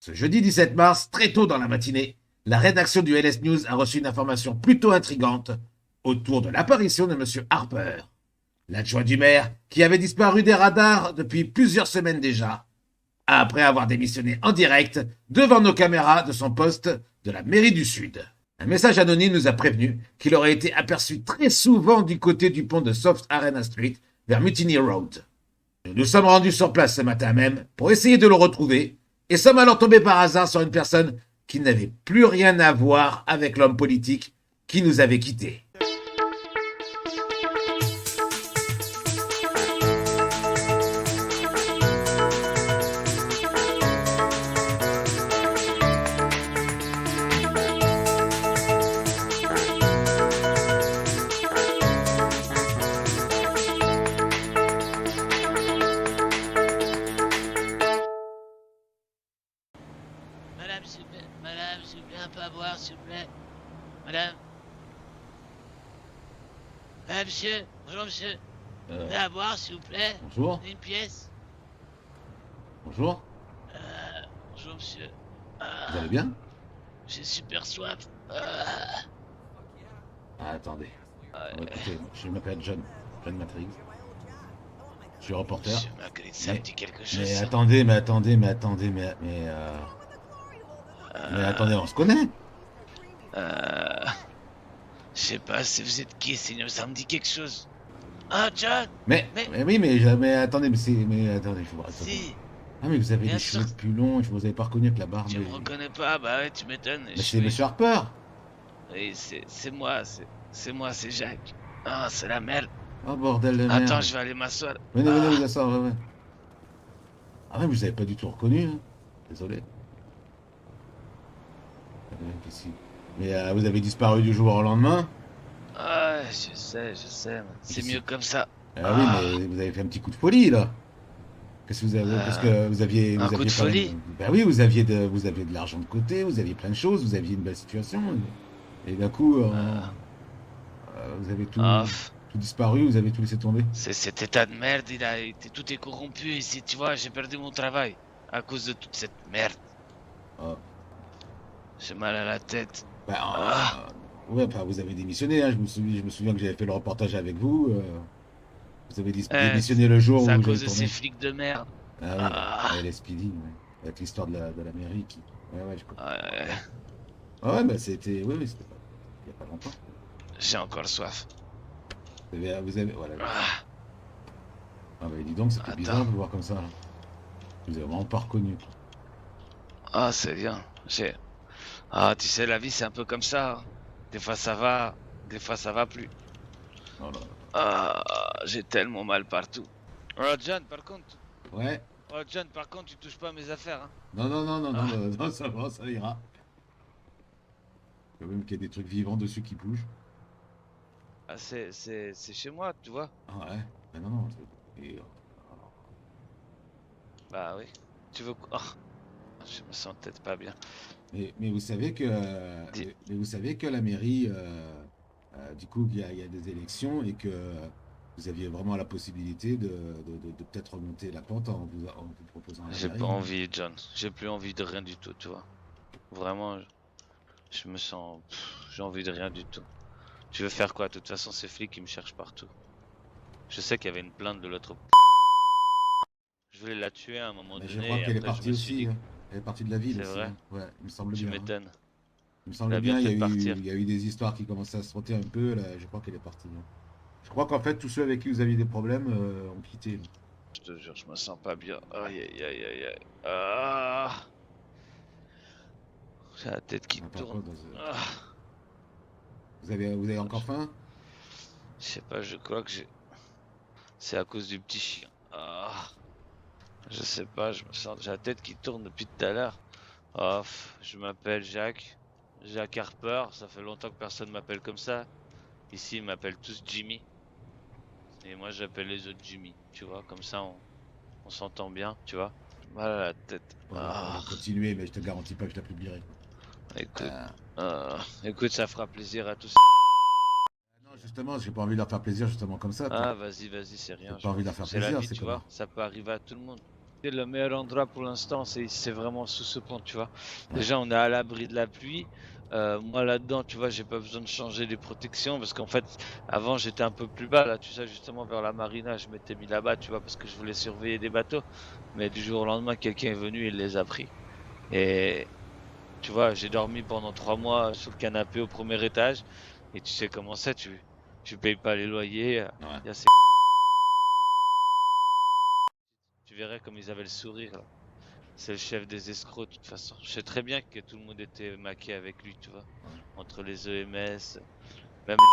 Ce jeudi 17 mars, très tôt dans la matinée, la rédaction du LS News a reçu une information plutôt intrigante autour de l'apparition de M. Harper, l'adjoint du maire qui avait disparu des radars depuis plusieurs semaines déjà, après avoir démissionné en direct devant nos caméras de son poste de la mairie du Sud. Un message anonyme nous a prévenu qu'il aurait été aperçu très souvent du côté du pont de South Arena Street vers Mutiny Road. Nous nous sommes rendus sur place ce matin même pour essayer de le retrouver et sommes alors tombés par hasard sur une personne qui n'avait plus rien à voir avec l'homme politique qui nous avait quittés. Madame, s'il vous plaît, un peu à boire, s'il vous plaît. Madame. Monsieur. Bonjour, monsieur. Un peu à boire, s'il vous plaît. Bonjour. Une pièce. Bonjour. Bonjour, monsieur. Vous allez bien? J'ai super soif. Attendez. Écoutez, je m'appelle John Matrix. Je suis reporter. Monsieur Magritte, ça me dit quelque chose. Mais ça. attendez, mais attendez, on se connaît. Je sais pas si vous êtes qui, Seigneur, ça me dit quelque chose. Ah, John. Mais oui, mais attendez, attendez, faut voir. Si. Ah, mais vous avez Bien les sûr. cheveux plus longs, je vous avais pas reconnu avec la barbe. Tu me reconnais pas? Bah ouais, tu m'étonnes. Mais c'est Monsieur Harper. Oui, c'est moi, c'est moi, c'est Jacques. Ah, c'est la merde. Oh bordel de merde. Attends, je vais aller m'asseoir. Venez, vous asseoir, ouais. Ah ouais, vous avez pas du tout reconnu, hein. Désolé. Mais vous avez disparu du jour au lendemain. Ah, je sais, c'est mieux comme ça. Ah oui, mais vous avez fait un petit coup de folie, là. Qu'est-ce que vous avez, parce que vous aviez... Un vous coup aviez de pas- folie. Ben oui, vous aviez de l'argent de côté, vous aviez plein de choses, vous aviez une belle situation. Et d'un coup, vous avez Ah, tout disparu, vous avez tout laissé tomber. c'est cet état de merde, tout est corrompu ici, tu vois, j'ai perdu mon travail à cause de toute cette merde. Ah. J'ai mal à la tête. Ben, Ah. ouais, enfin, vous avez démissionné, hein. Je me souviens que j'avais fait le reportage avec vous. Vous avez démissionné le jour où C'est à j'avais cause de tourné. ces flics de merde. Ah oui, ouais, les Speedy, ouais. Avec l'histoire de la mairie qui... Ouais, je comprends. Ouais, Ah ouais, bah c'était... Oui, c'était pas... Il y a pas longtemps. j'ai encore soif. Voilà. Ah, Ah bah dis donc, c'était Attends. bizarre de vous voir comme ça, là. Je vous avez vraiment pas reconnu. c'est bien. Ah, tu sais, la vie, c'est un peu comme ça. Hein. Des fois, ça va, des fois, ça va plus. Oh là là. Ah, j'ai tellement mal partout. Oh, John, par contre. Ouais. Oh, John, par contre, tu touches pas à mes affaires. Hein. Non, ça va, ça ira. Quand même qu'il y a des trucs vivants dessus qui bougent. Ah, c'est chez moi, tu vois. Ah ouais. Mais non. Et, Bah oui. Tu veux quoi? Oh, je me sens peut-être pas bien. mais vous savez que... Dis- mais vous savez que la mairie... du coup, il y a des élections et que vous aviez vraiment la possibilité de peut-être remonter la pente en vous proposant la J'ai mairie. pas envie, John. J'ai plus envie de rien du tout, tu vois. Vraiment, je me sens... J'ai envie de rien du tout. Tu veux faire quoi? De toute façon, ces flics, ils me cherchent partout. Je sais qu'il y avait une plainte de l'autre... Je voulais la tuer à un moment Mais donné. je crois et qu'elle est après, je partie me suis aussi, dit, hein. Elle est partie de la ville C'est aussi, vrai? hein. Ouais, il me semble Tu bien, hein. m'étonnes. Il me semble Elle a bien, bien fait de partir. il y a eu des histoires qui commençaient à se frotter un peu, là, je crois qu'elle est partie, hein. Je crois qu'en fait, tous ceux avec qui vous aviez des problèmes ont quitté, là. Je te jure, je me sens pas bien. Aïe aïe aïe aïe aïe. Ah, j'ai la tête qui Ah, par tourne. contre, Ah, vous avez encore faim? je sais pas, je crois que j'ai... C'est à cause du petit chien. Ah, je sais pas, je me sens... J'ai la tête qui tourne depuis tout à l'heure. Oh, je m'appelle Jacques. Jacques Harper, ça fait longtemps que personne m'appelle comme ça. Ici, ils m'appellent tous Jimmy. Et moi, j'appelle les autres Jimmy. Tu vois, comme ça, on s'entend bien, tu vois. Mal à la tête. On Ah, va continuer, mais je te garantis pas que je la publierai. écoute, écoute, ça fera plaisir à tous. Non, justement, j'ai pas envie de leur faire plaisir, justement, comme ça. Ah, vas-y, c'est rien. J'ai pas envie de leur faire C'est la plaisir, vie, c'est tu comment? vois. Ça peut arriver à tout le monde. C'est le meilleur endroit pour l'instant, c'est vraiment sous ce pont, tu vois. Ouais. Déjà, on est à l'abri de la pluie. Moi là-dedans, tu vois, j'ai pas besoin de changer les protections parce qu'en fait, avant j'étais un peu plus bas là, tu sais, justement vers la marina, je m'étais mis là-bas, tu vois, parce que je voulais surveiller des bateaux. Mais du jour au lendemain, quelqu'un est venu, il les a pris. Et tu vois, j'ai dormi pendant 3 mois sur le canapé au premier étage. Et tu sais comment c'est, tu payes pas les loyers. Ouais. y a ces... Tu verrais comme ils avaient le sourire là. C'est le chef des escrocs de toute façon. Je sais très bien que tout le monde était maqué avec lui, tu vois. Entre les EMS, même le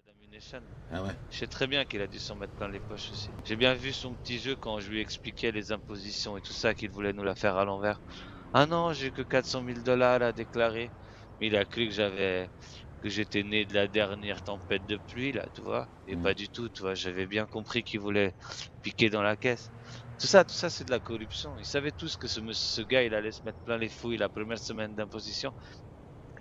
gars d'Ammunition. Ah ouais. Je sais très bien qu'il a dû s'en mettre plein les poches aussi. J'ai bien vu son petit jeu quand je lui expliquais les impositions et tout ça, qu'il voulait nous la faire à l'envers. Ah non, j'ai que 400 000 dollars à déclarer. Mais il a cru que j'étais né de la dernière tempête de pluie, là, tu vois. Et pas du tout, tu vois. J'avais bien compris qu'il voulait piquer dans la caisse. Tout ça, c'est de la corruption. Ils savaient tous que ce gars, il allait se mettre plein les fouilles la première semaine d'imposition.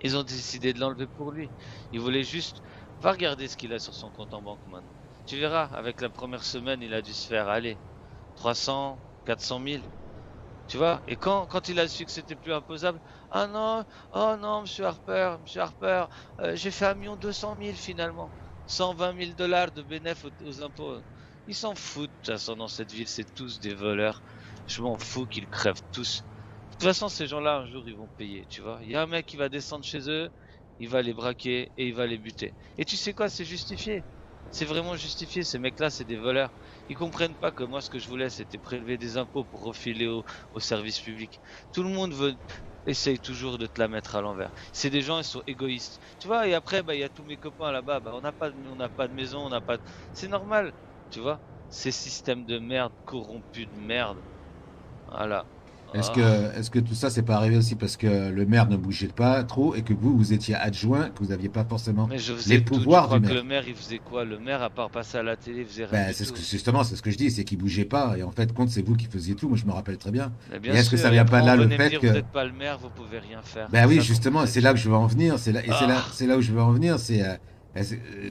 Ils ont décidé de l'enlever pour lui. Ils voulaient juste... Va regarder ce qu'il a sur son compte en banque maintenant. Tu verras, avec la première semaine, il a dû se faire, aller 300, 400 000. Tu vois, et quand il a su que c'était plus imposable, ah non, oh non, monsieur Harper, j'ai fait 1 200 000 finalement. 120 000 dollars de bénéfices aux impôts. Ils s'en foutent, de toute façon, dans cette ville, c'est tous des voleurs. Je m'en fous qu'ils crèvent tous. De toute façon, ces gens-là, un jour, ils vont payer, tu vois. Il y a un mec qui va descendre chez eux, il va les braquer et il va les buter. Et tu sais quoi, c'est justifié. C'est vraiment justifié, ces mecs-là, c'est des voleurs. Ils comprennent pas que moi, ce que je voulais, c'était prélever des impôts pour refiler au service public. Tout le monde essaye toujours de te la mettre à l'envers. C'est des gens, ils sont égoïstes. Tu vois, et après, il y a tous mes copains là-bas, on n'a pas de maison, on n'a pas C'est normal, tu vois. Ces systèmes de merde, corrompus de merde. Voilà. Ah. Est-ce que tout ça, c'est pas arrivé aussi parce que le maire ne bougeait pas trop et que vous étiez adjoint, que vous n'aviez pas forcément Mais je les faisais tout, tu pouvoirs du crois que le maire? maire, il faisait quoi? Le maire, à part passer à la télé, il faisait rien Ben, du tout. justement, c'est ce que je dis, c'est qu'il bougeait pas. Et en fait, compte, c'est vous qui faisiez tout. Moi, je me rappelle très bien. Mais Et bien est-ce que ça sûr, et vient pas après de on là le venait me fait dire, vous que, n'êtes pas le maire, vous pouvez rien faire. ben C'est oui, ça qu'on me justement, disait c'est là que toujours. je veux en venir. Ah, C'est là où je veux en venir.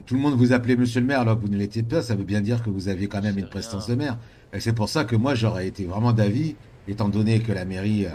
Tout le monde vous appelait Monsieur le maire alors que vous ne l'étiez pas. Ça veut bien dire que vous aviez quand même c'est une prestance rien. de maire. Et c'est pour ça que moi, j'aurais été vraiment d'avis, étant donné que la mairie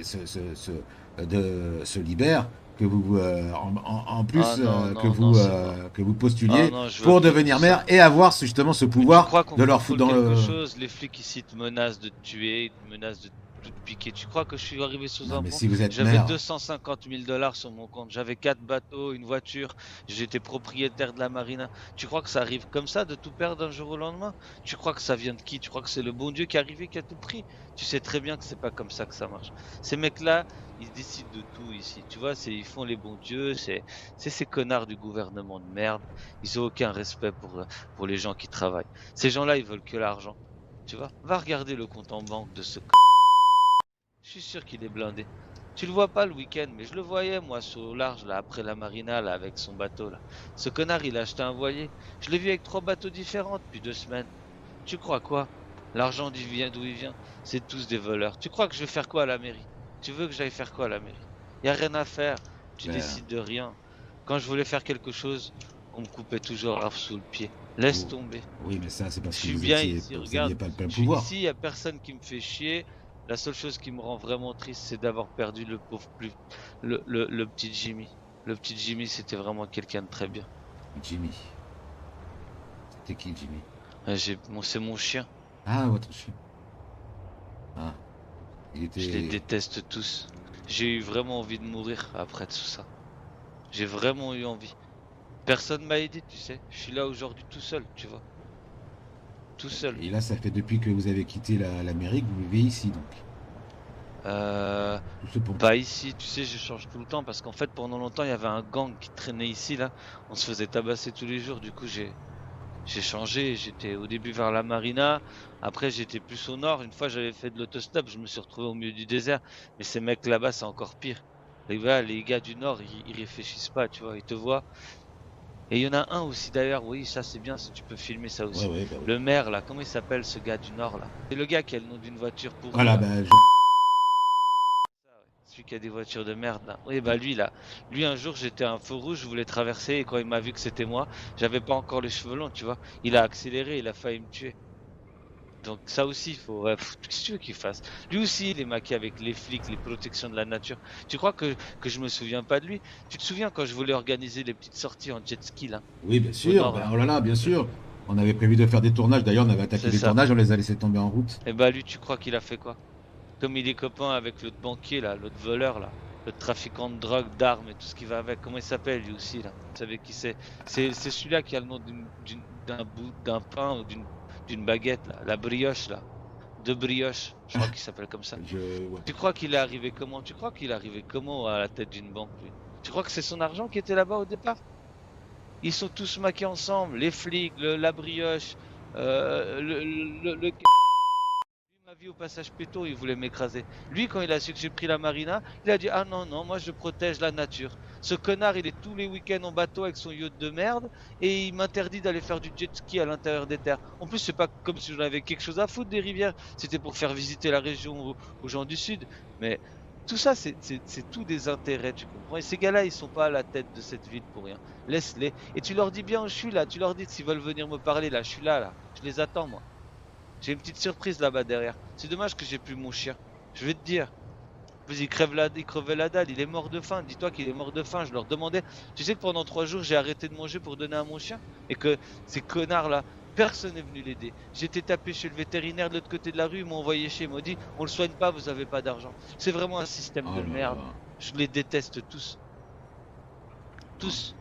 se libère, que vous, en Ah plus, non, non, non, c'est mort. que vous Ah postuliez non, je veux pour plus de tout devenir maire ça. et avoir justement ce Mais tu pouvoir crois qu'on de leur foutre contrôle dans quelque le. chose? Les flics ici te menacent de te tuer, ils te menacent de tout te piquer. Tu crois que je suis arrivé sous Non, un mais pont? si vous êtes J'avais maire, 250 000 dollars sur mon compte. J'avais 4 bateaux, une voiture. J'étais propriétaire de la marina. Tu crois que ça arrive comme ça de tout perdre d'un jour au lendemain? Tu crois que ça vient de qui? Tu crois que c'est le bon Dieu qui est arrivé qui a tout pris? Tu sais très bien que c'est pas comme ça que ça marche. Ces mecs-là, ils décident de tout ici. Tu vois, ils font les bons dieux. C'est ces connards du gouvernement de merde. Ils ont aucun respect pour les gens qui travaillent. Ces gens-là, ils veulent que l'argent. Tu vois, va regarder le compte en banque de ce Je suis sûr qu'il est blindé. Tu le vois pas le week-end, mais je le voyais moi sur le large là après la marina là avec son bateau là. Ce connard il a acheté un voilier. Je l'ai vu avec 3 bateaux différents depuis 2 semaines. Tu crois quoi? L'argent vient d'où il vient? C'est tous des voleurs. Tu crois que je vais faire quoi à la mairie? Tu veux que j'aille faire quoi à la mairie? Y a rien à faire. Tu ben, décides de rien. Quand je voulais faire quelque chose, on me coupait toujours l'arbre sous le pied. Laisse vous- tomber. oui, mais ça, c'est Je parce que suis bien ici, vous aviez regarde. pas le plein Je suis pouvoir. ici, il n'y a personne qui me fait chier. La seule chose qui me rend vraiment triste, c'est d'avoir perdu le pauvre le petit Jimmy. Le petit Jimmy, c'était vraiment quelqu'un de très bien. Jimmy. C'était qui, Jimmy? C'est mon chien. Ah, votre chien. Ah, il Je les était. déteste tous. J'ai eu vraiment envie de mourir après tout ça. J'ai vraiment eu envie. Personne m'a aidé, tu sais. Je suis là aujourd'hui tout seul, tu vois. Tout seul. Et là, ça fait depuis que vous avez quitté la mairie que vous vivez ici, donc. Euh, Tout ce pont. Pas ici, tu sais, je change tout le temps parce qu'en fait, pendant longtemps, il y avait un gang qui traînait ici, là. On se faisait tabasser tous les jours. Du coup, j'ai changé. J'étais au début vers la marina. Après, j'étais plus au nord. Une fois, j'avais fait de l'autostop. Je me suis retrouvé au milieu du désert. Mais ces mecs là-bas, c'est encore pire. Les gars du nord, ils réfléchissent pas, tu vois. Ils te voient. Et il y en a un aussi d'ailleurs. Oui, ça c'est bien si tu peux filmer ça Ouais, aussi. ouais, bah oui. Le maire là, comment il s'appelle ce gars du nord là? C'est le gars qui a le nom d'une voiture pourrie Voilà, là. bah, Ça, ouais. Celui qui a des voitures de merde là. Oui, bah lui là. Lui un jour j'étais à un feu rouge, je voulais traverser et quand il m'a vu que c'était moi, j'avais pas encore les cheveux longs, tu vois. Il a accéléré, il a failli me tuer. Donc ça aussi, il faut... Ouais, qu'est-ce que tu veux qu'il fasse? Lui aussi, il est maqué avec les flics, les protections de la nature. Tu crois que je me souviens pas de lui? Tu te souviens quand je voulais organiser les petites sorties en jet ski, là, Oui, bien au sûr. nord, Ben, là? oh là là, bien sûr. On avait prévu de faire des tournages. D'ailleurs, on avait attaqué C'est les ça. tournages, on les a laissés tomber en route. Et bah lui, tu crois qu'il a fait quoi? Comme il est copain avec l'autre banquier, là, l'autre voleur, là, l'autre trafiquant de drogue, d'armes et tout ce qui va avec. Comment il s'appelle, lui aussi, là? Vous savez qui c'est? C'est celui-là qui a le nom d'un bout, d'un pain ou d'une baguette, là. La brioche, là. De brioche, je crois qu'il s'appelle comme ça. Ouais. Tu crois qu'il est arrivé comment? Tu crois qu'il est arrivé comment à la tête d'une banque, lui? Tu crois que c'est son argent qui était là-bas au départ? Ils sont tous maqués ensemble, les flics, la brioche, le m'a vu au passage péto, il voulait m'écraser. Lui, quand il a su que j'ai pris la marina, il a dit: ah non, non, moi je protège la nature. Ce connard, il est tous les week-ends en bateau avec son yacht de merde et il m'interdit d'aller faire du jet ski à l'intérieur des terres. En plus, c'est pas comme si j'en avais quelque chose à foutre des rivières, c'était pour faire visiter la région aux gens du Sud. Mais tout ça, c'est tout des intérêts, tu comprends? Et ces gars-là, ils sont pas à la tête de cette ville pour rien. Laisse-les. Et tu leur dis bien: je suis là, tu leur dis s'ils veulent venir me parler, là, je suis là, là. Je les attends, moi. J'ai une petite surprise là-bas derrière. C'est dommage que j'ai plus mon chien. Je vais te dire. Il crevait la dalle, il est mort de faim. Dis-toi qu'il est mort de faim. Je leur demandais. Tu sais que pendant 3 jours, j'ai arrêté de manger pour donner à mon chien. Et que ces connards là, personne n'est venu l'aider. J'étais tapé chez le vétérinaire de l'autre côté de la rue. Ils m'ont envoyé chez. Ils m'ont dit: on le soigne pas, vous avez pas d'argent. C'est vraiment un système Oh de là merde. là. Je les déteste tous. Tous.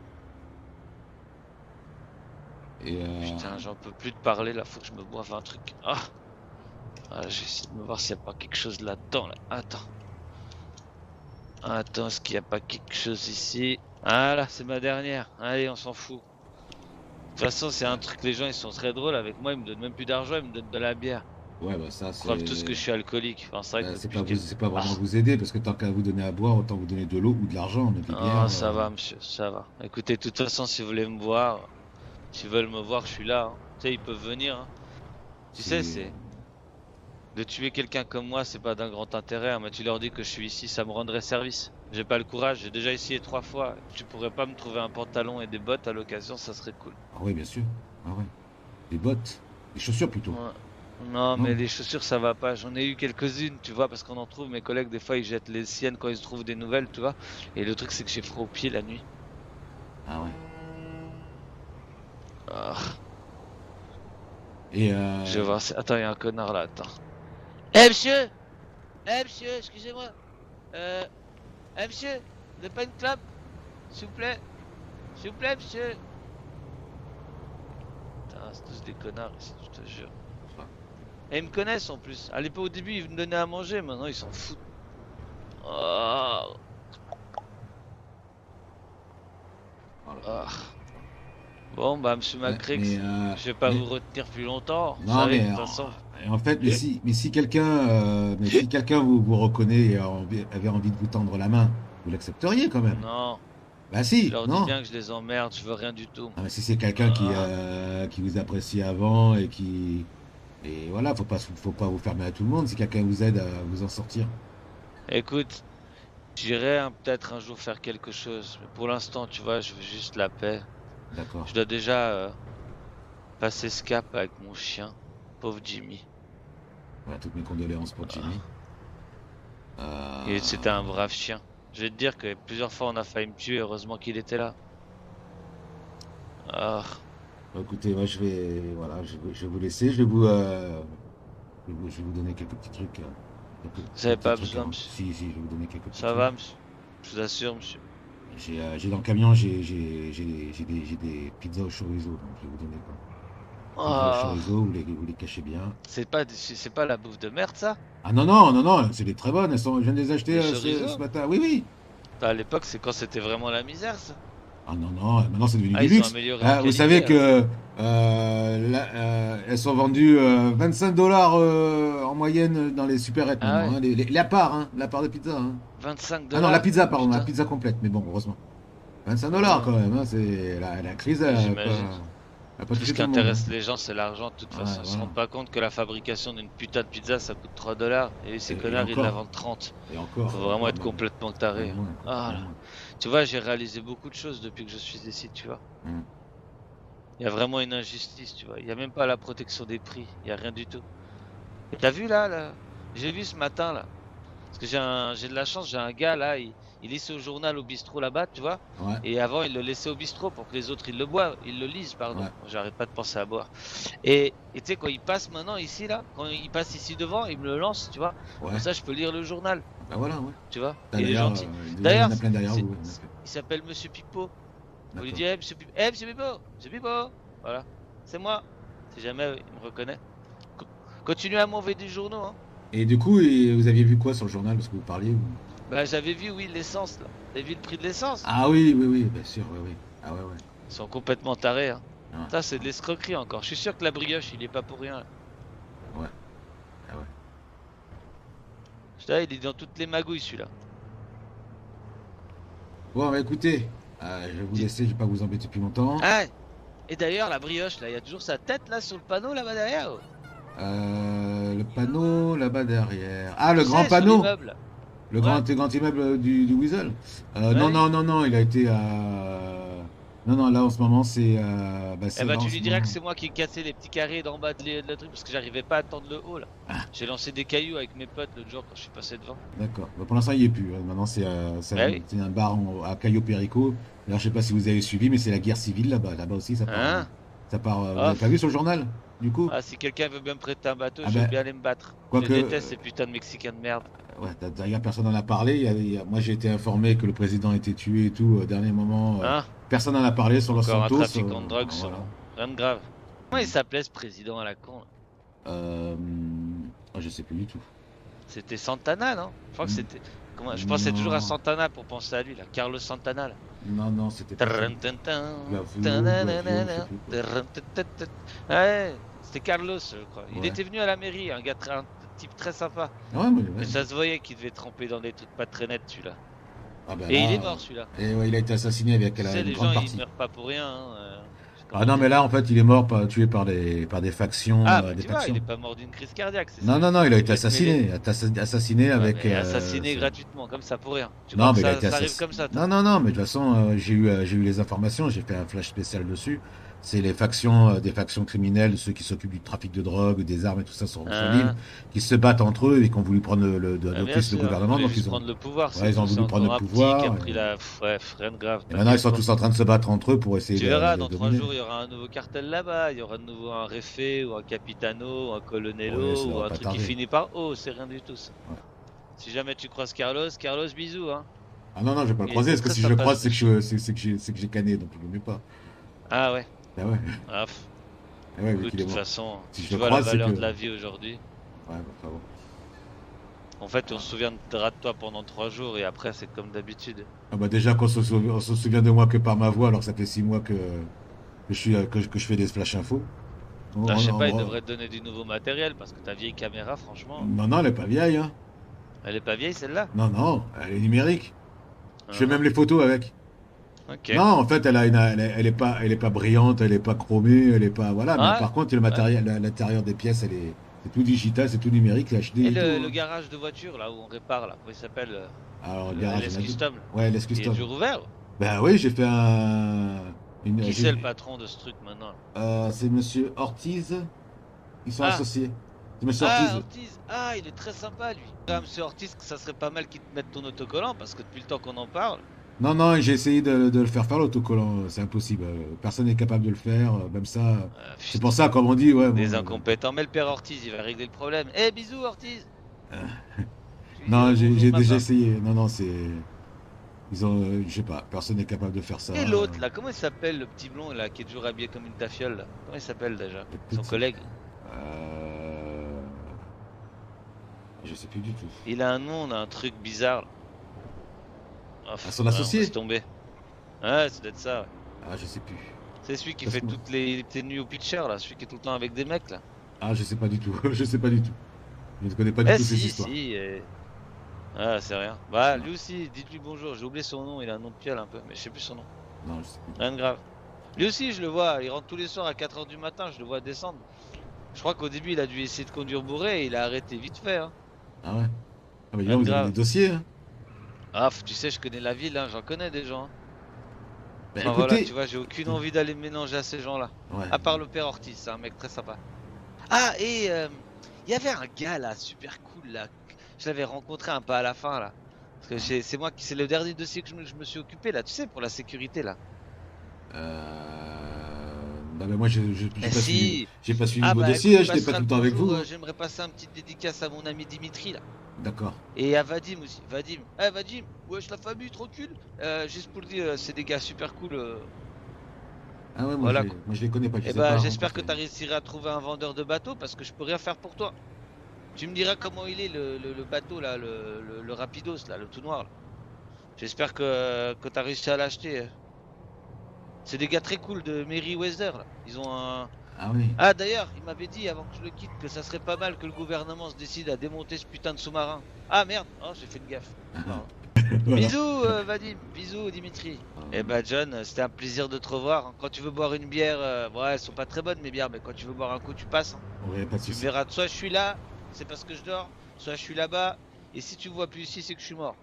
Et Putain, j'en peux plus de parler là. Faut que je me boive un truc. Ah. Ah, je vais essayer de me voir s'il n'y a pas quelque chose là-dedans. Là. Attends. Attends, est-ce qu'il n'y a pas quelque chose ici? Ah là, c'est ma dernière. Allez, on s'en fout. De toute façon, c'est un truc, les gens ils sont très drôles avec moi. Ils me donnent même plus d'argent, ils me donnent de la bière. ouais, bah ça, Ils croient tous que je c'est. suis alcoolique. Enfin, c'est vrai Bah, que c'est depuis pas, que. c'est pas vraiment Ah, vous aider, parce que tant qu'à vous donner à boire, autant vous donner de l'eau ou de l'argent, mais des ah, bières. ça va, monsieur, ça va. Écoutez, de toute façon, si vous voulez me voir, s'ils veulent me voir, je suis là. Hein. Tu sais, ils peuvent venir. Hein. Tu sais, C'est. c'est. De tuer quelqu'un comme moi, c'est pas d'un grand intérêt, hein, mais tu leur dis que je suis ici, ça me rendrait service. J'ai pas le courage, j'ai déjà essayé 3 fois. Tu pourrais pas me trouver un pantalon et des bottes à l'occasion, ça serait cool. Ah oui, bien sûr. Ah ouais. Des bottes. Des chaussures plutôt. Ouais. Non, mais Non? les chaussures, ça va pas. J'en ai eu quelques-unes, tu vois, parce qu'on en trouve. Mes collègues, des fois, ils jettent les siennes quand ils trouvent des nouvelles, tu vois. Et le truc, c'est que j'ai froid aux pieds la nuit. Ah ouais. Ah, Et je vais voir. Attends, il y a un connard là, attends. Eh, monsieur! Eh, monsieur, excusez-moi. Euh. Eh, monsieur, vous n'avez pas une clope? S'il vous plaît? S'il vous plaît, monsieur? Putain, c'est tous des connards ici, je te jure. Et ils me connaissent en plus. À l'époque, au début, ils me donnaient à manger, maintenant ils s'en foutent. Oh. voilà. Ah. Bon, bah, monsieur Ouais, Macrex, mais, je vais pas mais- vous retenir plus longtemps. Vous non, savez, de mais toute façon. en fait, mais si quelqu'un, vous reconnaît et avait envie de vous tendre la main, vous l'accepteriez quand même. Non, Bah je si, leur dis non? bien que je les emmerde, je veux rien du tout. Ah, mais si c'est quelqu'un Ah. qui vous apprécie avant et et voilà, faut pas vous fermer à tout le monde si quelqu'un vous aide à vous en sortir. Écoute, j'irai peut-être un jour faire quelque chose. Mais pour l'instant, tu vois, je veux juste la paix. D'accord. Je dois déjà passer ce cap avec mon chien. Pauvre Jimmy. Voilà, toutes mes condoléances pour Jimmy. Et c'était un brave chien. Je vais te dire que plusieurs fois on a failli me tuer, heureusement qu'il était là. Ah, Bah, écoutez, moi voilà, je vais vous laisser, je vais vous donner quelques petits trucs. vous avez Quelques petits pas trucs besoin, à- monsieur. Si, si, je vais vous donner quelques petits Ça trucs. va, monsieur. Je vous assure, monsieur. J'ai dans le camion, j'ai des pizzas au chorizo, donc je vais vous donner quoi. Pizzas au Ah, chorizo, vous les cachez bien. c'est pas la bouffe de merde, ça? Ah non, non, non, non, c'est des très bonnes, je viens de les acheter Les ce chorizo? matin. Oui, oui. À l'époque, c'est quand c'était vraiment la misère, ça. Ah non, non, maintenant c'est devenu Ah, du ils ont luxe. amélioré en Ah, vous savez qualité, alors. que elles sont vendues 25 $ en moyenne dans les supérettes Ah maintenant. ouais, Hein, la part de pizza. Hein. 25 Ah non, la dollars. pizza, pardon, la Putain. pizza complète, mais bon, heureusement. 25 $ quand Ah, même, hein, c'est la crise j'imagine. a pas Tout ce touché qui tout le monde. intéresse Hein. les gens, c'est l'argent, de toute Ouais, façon. Ils se voilà. rendent pas compte que la fabrication d'une putain de pizza, ça coûte 3 dollars. Et ces Et connards, ils la encore, vendent 30. et encore, Faut et vraiment encore être même, complètement taré. même Hein. moins, quoi, Ah même là. moins. Tu vois, j'ai réalisé beaucoup de choses depuis que je suis ici, tu vois. Hum. Il y a vraiment une injustice, tu vois. Il y a même pas la protection des prix. Il y a rien du tout. Et t'as vu là? J'ai vu ce matin là. Parce que j'ai de la chance, j'ai un gars là, il lit au journal au bistrot là-bas, tu vois. Ouais, Et avant, il le laissait au bistrot pour que les autres ils le boivent, ils le lisent, pardon. ouais, J'arrête pas de penser à boire. Et tu sais, quand il passe maintenant ici là, quand il passe ici devant, il me le lance, tu vois. Comme ouais. ça, je peux lire le journal, Bah voilà, ouais. tu vois. Bah, Il est d'ailleurs, gentil. il y en D'ailleurs, a plein derrière vous, en effet. il s'appelle Monsieur Pipo. On lui D'accord. dit, Monsieur Pipo, Monsieur Pipo. Voilà, c'est moi. Si jamais il me reconnaît. Co- Continue à m'envoyer des journaux, hein. Et du coup, vous aviez vu quoi sur le journal parce que vous parliez Bah, j'avais vu, oui, l'essence là. T'as vu le prix de l'essence? Ah oui, oui, oui, bien sûr, oui, oui. Ah ouais, ouais. Ils sont complètement tarés, hein. Ah, Ça, c'est de l'escroquerie encore. Je suis sûr que la brioche, il est pas pour rien, là. ouais, ah ouais. Je te dis, il est dans toutes les magouilles, celui-là. Bon, bah écoutez, je vais vous Dis- laisser, je vais pas vous embêter plus longtemps. Ah, et d'ailleurs, la brioche, là, il y a toujours sa tête, là, sur le panneau, là-bas derrière. Oh. Le panneau là-bas derrière. Ah, Tu le grand sais, sur panneau! l'immeuble, là. Le Ouais, grand immeuble du Weasel. ouais, Non, oui. non, non, non, il a été à. Non, non, là en ce moment, c'est. Bah, Eh c'est bah, là en tu ce lui diras que moment. c'est moi qui ai cassé les petits carrés d'en bas de le truc, parce que j'arrivais pas à tendre le haut, là. Ah, J'ai lancé des cailloux avec mes potes l'autre jour quand je suis passé devant. d'accord. Bah, pour l'instant, il n'y est plus. Maintenant, Bah oui. c'est un bar à Cayo Perico. D'ailleurs, je sais pas si vous avez suivi, mais c'est la guerre civile là-bas. Là-bas aussi, ça part. Hein? Ça part. Vous Oh, avez pas vu sur le journal, du coup? ah, si quelqu'un veut bien me prêter un bateau, Ah je veux ben, bien aller me battre. Je quoique. déteste ces putains de Mexicains de merde. Ouais, d'ailleurs, personne n'en a parlé. Moi, j'ai été informé que le président a été tué et tout, au dernier moment. Hein? Personne n'en a parlé sur Los Encore un Santos. trafiquant de drogue, Voilà. sûrement. Rien de grave. Comment il s'appelait ce président à la con, là? Euh, je sais plus du tout. C'était Santana, non? Je crois que Hmm. c'était. Comment... Je pensais toujours à Non, Santana pour penser à lui, là. Carlos Santana, là. non, non, c'était pas ça. Tarrantantan, Bavio, je sais tananana, plus quoi. tarrantatata. Ouais, c'était Carlos, je crois. Il Ouais. était venu à la mairie, un type très sympa. Ah ouais, mais Mais ouais. ça se voyait qu'il devait tremper dans des trucs pas très nets, celui-là. Ah ben Et il est là, mort, celui-là. et ouais, il a été assassiné avec Tu sais, une les grande gens, ils partie. meurent pas pour rien, hein, comme Ah on non, mais dit. là, en fait, il est mort, tué par des Ah, factions, bah des tu vois, il est factions. pas mort d'une crise cardiaque, c'est Non, ça. non, non, il a Il été devait se mêler. assassiné. Assassiné Ouais, avec. mais assassiné gratuitement, comme ça, pour rien. Tu crois Non, que mais il a été ça arrive assassiné. comme ça, toi? Non, non, non, mais de toute façon, j'ai eu les informations, j'ai fait un flash spécial dessus. C'est les factions, des factions criminelles, ceux qui s'occupent du trafic de drogue, des armes et tout ça sur l'île, Hein? qui se battent entre eux et qui ont voulu prendre Bien d'office le sûr, ils gouvernement. voulaient Donc juste prendre le pouvoir, ouais, c'est ils ont tout. C'est voulu prendre encore le un petit qui a pouvoir. pris la. Bref, rien de grave, Et maintenant, ils t'inquiète sont pas. tous en train de se battre entre eux pour essayer Tu verras, de dans 3 jours, dominer. il y aura un nouveau cartel là-bas. Il y aura de nouveau un Réfé, ou un Capitano, ou un Oui, ça Colonello, ou devrait un pas truc qui tarder. finit par O. C'est rien du tout, ça. Ouais. Si jamais tu croises Carlos, Carlos, bisous, hein. Ah non, non, je vais pas le Il croiser, était parce que très si je le sympa, croise, ce monsieur. c'est que j'ai canné, donc il vaut mieux pas. Ah ouais. Ah ouais, Ah, ah ouais, vu écoute, de qu'il est toute mort. façon, Si je tu le vois la croise, c'est que. valeur de Ouais, la vie aujourd'hui. bah, enfin bon. En fait, on Ah, se souviendra de toi pendant 3 jours et après, c'est comme d'habitude. ah bah déjà on se souvient de moi que par ma voix, alors ça fait 6 mois que je fais des flash infos. Là, je sais pas, il On- devrait te donner du nouveau matériel parce que ta vieille caméra, franchement, Non, non, elle est pas vieille, hein. elle est pas vieille celle-là. Non, non, elle est numérique. Je fais même Uhum. les photos avec. Non, Ok. en fait, elle est pas brillante, elle est pas chromée, elle est pas, voilà. Mais Ouais, par contre, le ouais. matériel, l'intérieur des pièces, c'est tout digital, c'est tout numérique, c'est HD Et et tout, le hein. garage de voiture, là où on répare, là, comment il s'appelle Alors, le le garage, LS Custom, là. ouais, LS Il est Custom. toujours ouvert? Ben oui, j'ai fait Qui c'est le patron de ce truc maintenant, là? c'est Monsieur Ortiz. Ils sont Ah, associés. C'est Monsieur ah, Ortiz. Ortiz. Ah, il est très sympa, lui. Ah, monsieur Ortiz, que ça serait pas mal qu'il te mette ton autocollant parce que depuis le temps qu'on en parle. Non, non, j'ai essayé de le faire l'autocollant. C'est impossible. Personne n'est capable de le faire. Même ça. C'est pour Putain, ça, comme on dit, ouais, des bon. incompétents. Mais le père Ortiz, il va régler le problème. Eh, bisous, Ortiz. Tu lui Non, dirais bonjour j'ai de ma déjà part. essayé. Non, non, c'est. Ils ont. Je sais pas. Personne n'est capable de faire ça. Et l'autre, là, comment il s'appelle, le petit blond, là, qui est toujours habillé comme une tafiole, là? Comment il s'appelle déjà? Le Son petit. collègue. Euh, Je sais plus du tout. Il a un nom, on a un truc bizarre, là. Oh, À son ouais, on laisse associé? tomber. Ouais, c'est d'être ça, ouais. Ah, je sais plus. C'est celui qui Parce fait que- toutes les tenues au pitcher, là, celui qui est tout le temps avec des mecs, là. Ah, je sais pas du tout. Je sais pas du tout. Je ne connais pas du Eh tout ces si, histoires. si. Ah, c'est rien. Bah, lui aussi, dites-lui bonjour. J'ai oublié son nom, il a un nom de piole un peu, mais je sais plus son nom. Non, je sais plus. Rien de grave. Lui aussi, je le vois, il rentre tous les soirs à 4 h du matin, je le vois descendre. Je crois qu'au début, il a dû essayer de conduire bourré et il a arrêté vite fait, hein. Ah ouais. Ah, bah, dis Rien donc, de vous avez des grave. dossiers, hein. Ah, tu sais, je connais la ville, hein, j'en connais des gens, hein. Bah, Enfin voilà, tu écoutez. vois, j'ai aucune envie d'aller me mélanger à ces gens-là. Ouais. À part le père Ortiz, c'est un mec très sympa. Ah, et Il y avait un gars là, super cool là. Je l'avais rencontré un peu à la fin là. Parce que c'est moi qui, c'est le dernier dossier que je me suis occupé là, tu sais, pour la sécurité là. Bah, moi, j'ai Eh pas suivi, si. j'ai pas suivi Ah vos bah dossiers, écoute, hein, tu j'étais pas passeras tout le le temps avec bonjour, vous. Hein. j'aimerais passer un petit dédicace à mon ami Dimitri là. D'accord. Et à Vadim aussi. Vadim. Eh Vadim, wesh la famille, tranquille. Juste pour le dire, c'est des gars super cool. Ah ouais, Voilà quoi. moi, je les connais pas, je Et les ai pas bah j'espère que rencontrés. tu réussiras à trouver un vendeur de bateau parce que je peux rien faire pour toi. Tu me diras comment il est le bateau là, le Rapidos là, le tout noir là. J'espère que tu as réussi à l'acheter. C'est des gars très cool de Meriwether là. Ils ont un. Ah oui. Ah d'ailleurs, il m'avait dit avant que je le quitte que ça serait pas mal que le gouvernement se décide à démonter ce putain de sous-marin. Ah merde, oh j'ai fait une gaffe. Pardon. Voilà. Bisous Vadim, bisous Dimitri. Eh bah John, c'était un plaisir de te revoir. Quand tu veux boire une bière, ouais elles sont pas très bonnes mes bières, mais quand tu veux boire un coup tu passes. Hein. Ouais, pas de Tu me soucis. verras, soit je suis là, c'est parce que je dors, soit je suis là-bas, et si tu me vois plus ici, c'est que je suis mort.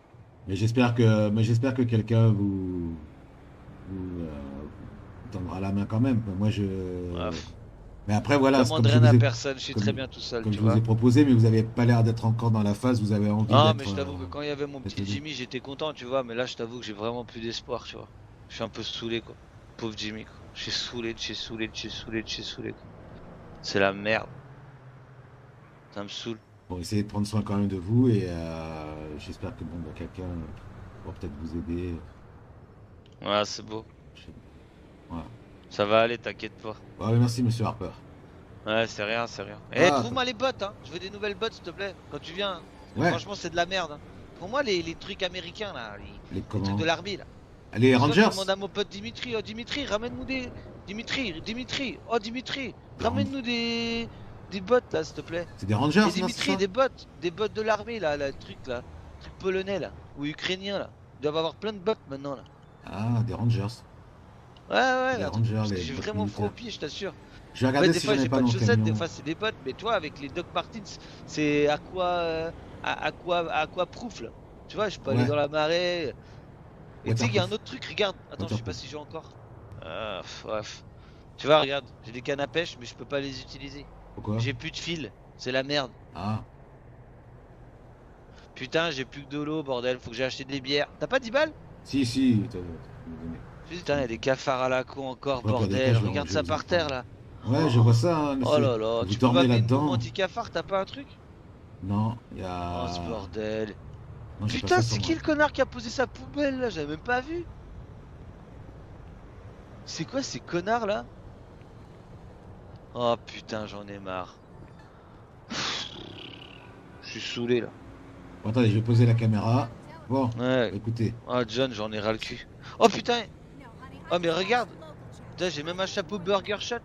Mais j'espère que quelqu'un vous tendra la main quand même. Moi, Ouais, mais après, je voilà, c'est demande rien à personne, je suis très bien tout seul, comme tu je vous ai vois. proposé, mais vous avez pas l'air d'être encore dans la phase, vous avez envie Ah mais d'être je t'avoue que quand il y avait mon d'être petit aidé. Jimmy, j'étais content, tu vois, mais là je t'avoue que j'ai vraiment plus d'espoir, tu vois. Je suis un peu saoulé quoi. Pauvre Jimmy quoi. Je suis saoulé, je suis saoulé, je suis saoulé, je suis saoulé quoi. C'est la merde. Ça me saoule. Bon, essayez de prendre soin quand même de vous et j'espère que bon, bah, quelqu'un pourra peut-être vous aider. Ouais, c'est beau. Je sais- Voilà. Ça va aller, t'inquiète pas. Ouais, merci, monsieur Harper. Ouais, c'est rien, c'est rien. Eh, Ah, trouve-moi les bottes, hein. Je veux des nouvelles bottes, s'il te plaît, quand tu viens. Hein. Parce que ouais, franchement, c'est de la merde. Hein. Trouve-moi les trucs américains, là. les Les trucs comment? de l'armée, là. Les Ou sinon, tu Rangers? demandes à mon pote Dimitri. Oh, Dimitri, ramène-nous des. Dimitri, Dimitri. Oh, Dimitri, Des Ran- ramène-nous des bottes, là, s'il te plaît. C'est des Rangers, Et non, c'est Dimitri, ça? des bottes de l'armée, là, le truc, là. Le truc polonais, là. Ou ukrainien, là. Ils doivent avoir plein de bottes maintenant, là. Ah, des Rangers. Ouais, ouais, Les un truc. Rangers, Parce que les j'ai bottes vraiment froid aux militaires. pieds, je t'assure. Je vais Ouais, regarder des si fois j'en ai j'ai pas pas dans de le chaussettes, des camion. fois c'est des bottes, mais toi avec les Doc Martens, c'est aqua proof là. Tu vois, je peux aller Ouais, dans la marée. Et tu sais, il y a un waterproof. autre truc, regarde. Attends, je sais pas Waterproof. si j'ai encore. Bref. Tu vois, regarde, j'ai des cannes à pêche, mais je peux pas les utiliser. Pourquoi? J'ai plus de fil, c'est la merde. Ah, Putain, j'ai plus que de l'eau, bordel, faut que j'ai acheté des bières. T'as pas 10 balles? si, tu m'as donné. Putain, il y a des cafards à la con encore, Après, au pire des cas, bordel. Regarde je vais ça vous en par terre prendre. là. Ouais, je Oh, vois ça, hein, mais oh là là, vous tu peux pas dormez amener une bombe là-dedans. anti-cafard, t'as pas un truc? Non, il y Oh ce a. bordel. Non, j'ai pas Putain, ça sur c'est qui moi. le connard qui a posé sa poubelle là? J'avais même pas vu. C'est quoi ces connards là? Oh putain, j'en ai marre. Je suis saoulé là. Bon, attendez, je vais poser la caméra. Bon, Ouais. écoutez. Oh John, j'en ai ras le cul. Oh putain. Oh mais regarde. Putain, j'ai même un chapeau Burger Shot.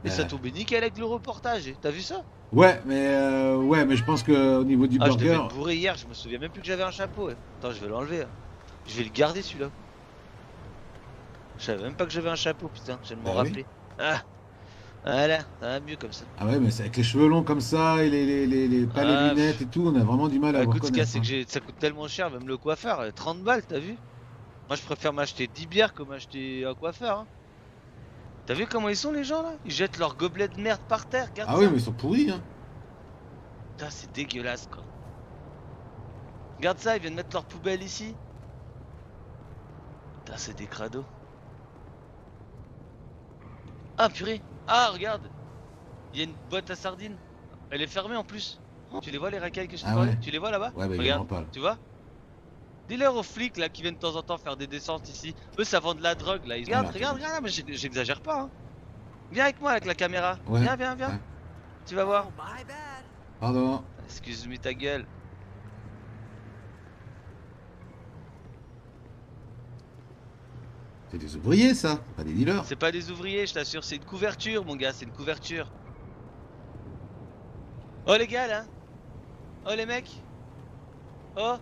Et ça Euh, tombait nickel avec le reportage. T'as vu ça? ouais, mais je pense que au niveau du Ah, je devais burger, être bourré hier. Je me souviens même plus que j'avais un chapeau. Ouais. Attends, je vais l'enlever. Hein. Je vais le garder celui-là. Je savais même pas que j'avais un chapeau. Putain, je viens de m'en bah oui. rappeler. Ah, voilà, ça va mieux comme ça. Ah ouais, mais c'est avec les cheveux longs comme ça et pas les Ah, lunettes et tout, on a vraiment du mal à bah vous écoute, ce qu'il y a, reconnaître. c'est Hein. que ça coûte tellement cher, même le coiffeur, 30 balles, t'as vu? Moi, je préfère m'acheter 10 bières que m'acheter un coiffeur. Hein. T'as vu comment ils sont les gens là? Ils jettent leurs gobelets de merde par terre, regarde Ah oui, ça. mais ils sont pourris, hein. Putain, c'est dégueulasse quoi. Regarde ça, ils viennent mettre leur poubelle ici. Putain, c'est des crados. Ah purée. Ah, regarde. Il y a une boîte à sardines. Elle est fermée en plus. Tu les vois les racailles que je te Ah parlais? ouais. Tu les vois là-bas? Ouais, bah Regarde, évidemment pas. tu vois? Dis-leur aux flics là qui viennent de temps en temps faire des descentes ici. Eux ça vend de la drogue là. Ils... Voilà, Regarde, mais j'exagère pas. Hein. Viens avec moi avec la caméra. Ouais. Viens. Ouais. Tu vas voir. Pardon. Excuse-moi ta gueule. C'est des ouvriers, ça, pas des dealers. C'est pas des ouvriers, je t'assure, c'est une couverture mon gars, c'est une couverture. Oh les gars là. Oh les mecs. Oh.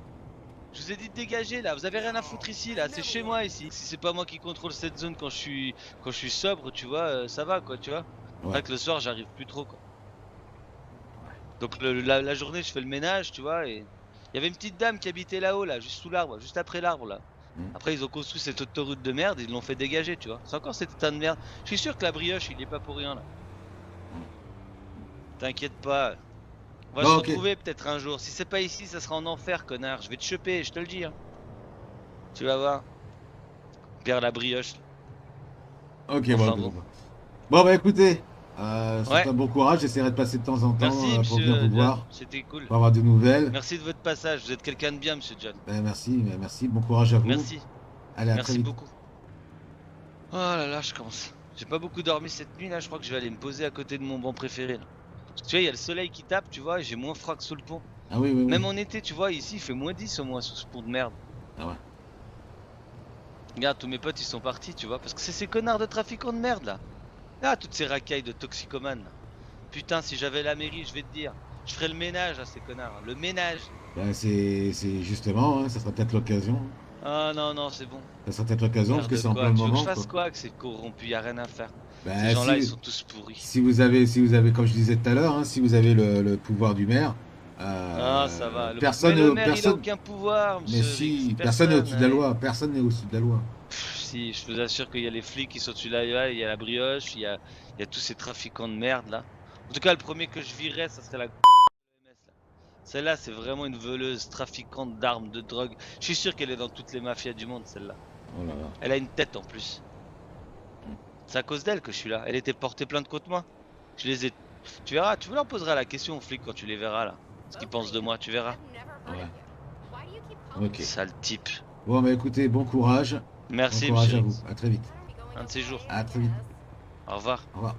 Je vous ai dit de dégager là, vous avez rien à foutre ici là, c'est chez moi ici. Si c'est pas moi qui contrôle cette zone quand je suis sobre, tu vois, ça va quoi, tu vois. C'est Ouais. vrai que le soir j'arrive plus trop quoi. Donc la journée je fais le ménage, tu vois, et il y avait une petite dame qui habitait là-haut là, juste sous l'arbre, juste après l'arbre là. Après ils ont construit cette autoroute de merde, ils l'ont fait dégager, tu vois. C'est encore cet état de merde. Je suis sûr que la brioche il est pas pour rien là. T'inquiète pas. On va Bon, se ok. retrouver peut-être un jour. Si c'est pas ici, ça sera en enfer, connard. Je vais te choper, je te le dis. Hein. Tu vas voir. Pierre la brioche. Ok, bon, Enfin ok, bon. bon. Bon, bah écoutez, c'est Ouais. un bon courage. J'essaierai de passer de temps en temps Merci, pour venir vous monsieur John. voir, C'était cool. pour avoir des nouvelles. Merci de votre passage. Vous êtes quelqu'un de bien, monsieur John. Merci, merci. Bon courage à vous. Merci. Allez, à très Merci vite. beaucoup. Oh là là, je commence. J'ai pas beaucoup dormi cette nuit là. Je crois que je vais aller me poser à côté de mon banc préféré là. Parce que tu vois, il y a le soleil qui tape, tu vois, et j'ai moins froid que sous le pont. Ah oui, oui, oui. Même en été, tu vois, ici, il fait -10 au moins sous ce pont de merde. Ah ouais. Regarde, tous mes potes, ils sont partis, tu vois, parce que c'est ces connards de trafiquants de merde, là. Ah, toutes ces racailles de toxicomanes, là. Putain, si j'avais la mairie, je vais te dire, je ferais le ménage à ces connards. Le ménage. Bah, c'est justement, hein, ça sera peut-être l'occasion. Ah non, non, c'est bon. Ça sera peut-être l'occasion parce Faire que de c'est en plein quoi? Tu veux que je moment, fasse quoi. quoi avec ces corrompus? Y a rien à faire. Ces Bah, gens-là, ils si, sont tous pourris. si vous avez, comme je disais tout à l'heure, hein, si vous avez le pouvoir du maire, Ah, ça va. Mais personne, le maire, il a personne, aucun pouvoir, mais monsieur Vix. si, personne n'est Personne. au-dessus de la Ouais. loi. Personne n'est au-dessus de la loi. Si, je vous assure qu'il y a les flics qui sont dessus là, il y a la brioche, il y a tous ces trafiquants de merde là. En tout cas, le premier que je virerais, ça serait la MS là. Celle-là, c'est vraiment une voleuse, trafiquante d'armes, de drogue. Je suis sûr qu'elle est dans toutes les mafias du monde, celle-là. Oh là là. Elle a une tête en plus. C'est à cause d'elle que je suis là. Elle était portée plainte contre moi. Je les ai. Tu verras, tu leur poseras la question aux flics quand tu les verras là. Ce qu'ils pensent de moi, tu verras. Ouais. Ok. Sale type. Bon, bah écoutez, bon courage. Bon Merci, courage monsieur à Vix. vous. À très vite. Un de ces jours. À très vite. Au revoir. Au revoir.